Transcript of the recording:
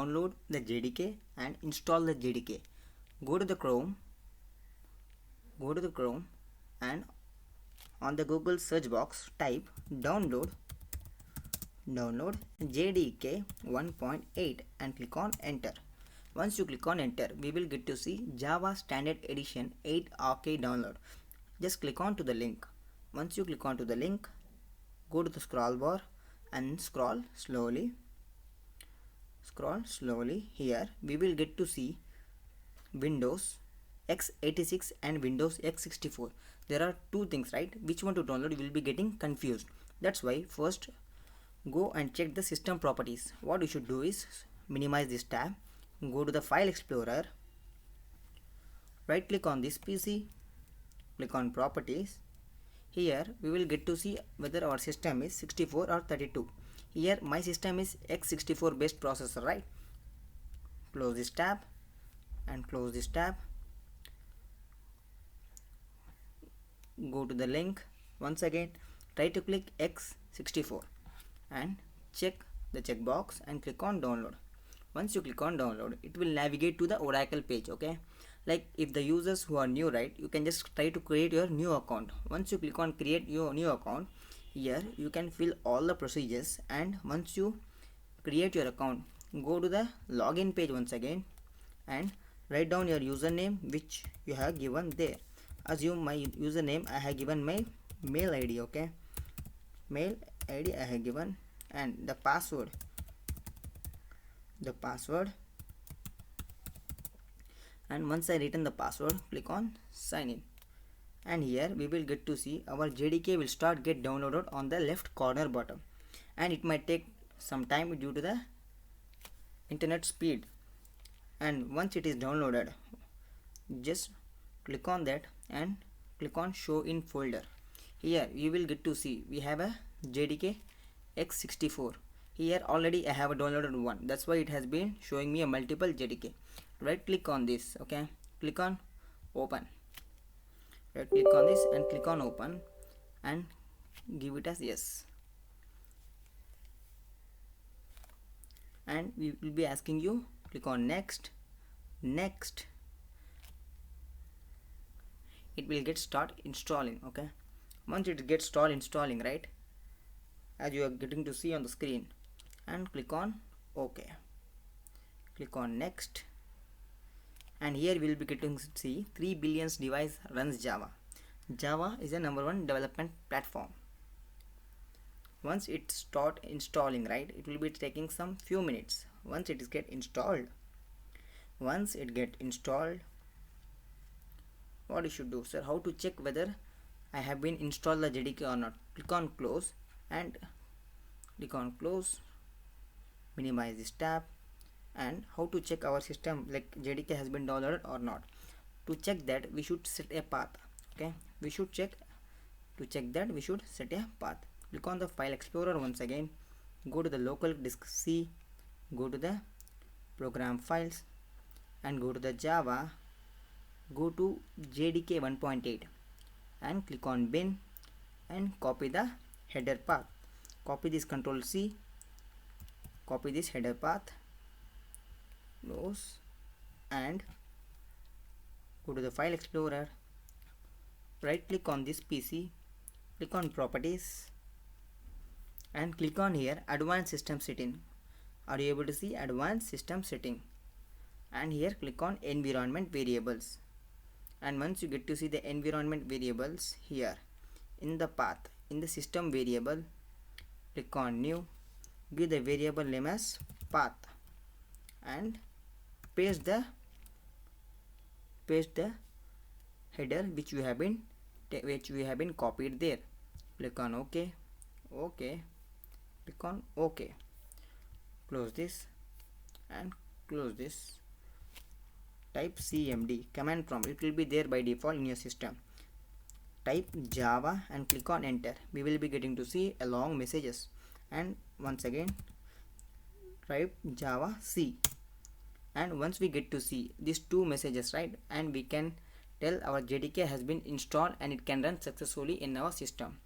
download the JDK and install the JDK. Go to the Chrome, and on the Google search box type download JDK 1.8 and click on enter. Once you click on enter, we will get to see Java Standard Edition 8 download. Just click on to the link. Once you click on to the link, go to the scroll bar and scroll slowly. Here we will get to see Windows x86 and Windows x64. There are two things, right? Which one to download? You will be getting confused. That's why first go and check the system properties. What you should do is minimize this tab, go to the file explorer, right click on this PC, click on properties. Here we will get to see whether our system is 64 or 32. Here my system is x64 based processor, right? Close this tab and close this tab. Go to the link once again, try to click x64 and check the checkbox and click on download. Once you click on download, it will navigate to the Oracle page. Okay, like if the users who are new, right, you can just try to create your new account. Once you click on create your new account, here you can fill all the procedures, and once you create your account, go to the login page once again and write down your username which you have given there. Assume my username, I have given my mail ID. Okay, mail ID I have given, and the password, and once I written the password, click on sign in, and here we will get to see our JDK will start get downloaded on the left corner bottom, and it might take some time due to the internet speed. And once it is downloaded, just click on that and click on show in folder. Here you will get to see we have a JDK x64. Here already I have a downloaded one, that's why it has been showing me a multiple JDK. Right click on this. Okay, click on open. Right click on this and click on open and give it as yes, and we will be asking you click on next. It will get start installing. Okay, once it gets start installing, right, as you are getting to see on the screen, and click on OK, click on next, and here we will be getting to see 3 billion device runs Java. Java is a #1 development platform. Once it start installing, right, it will be taking some few minutes. Once it is get installed, what you should do, sir, how to check whether I have been installed the JDK or not? Click on close and click on close, minimize this tab, and how to check our system like JDK has been downloaded or not. To check that, we should set a path. Okay, we should check set a path. Click on the file explorer once again, go to the local disk C, go to the program files and go to the Java, go to JDK 1.8 and click on bin and copy the header path. Copy this, Control C, copy this header path, close, and go to the file explorer, right click on this PC, click on properties and click on here advanced system setting. Are you able to see advanced system setting? And here click on environment variables, and once you get to see the environment variables, here in the path, in the system variable, click on new, give the variable name as path and paste the header which we have been copied there. Click on OK, click on OK, close this and close this. Type cmd command prompt, it will be there by default in your system. Type Java and click on enter. We will be getting to see a long messages, and once again type Java C, and once we get to see these two messages, right, and we can tell our JDK has been installed and it can run successfully in our system.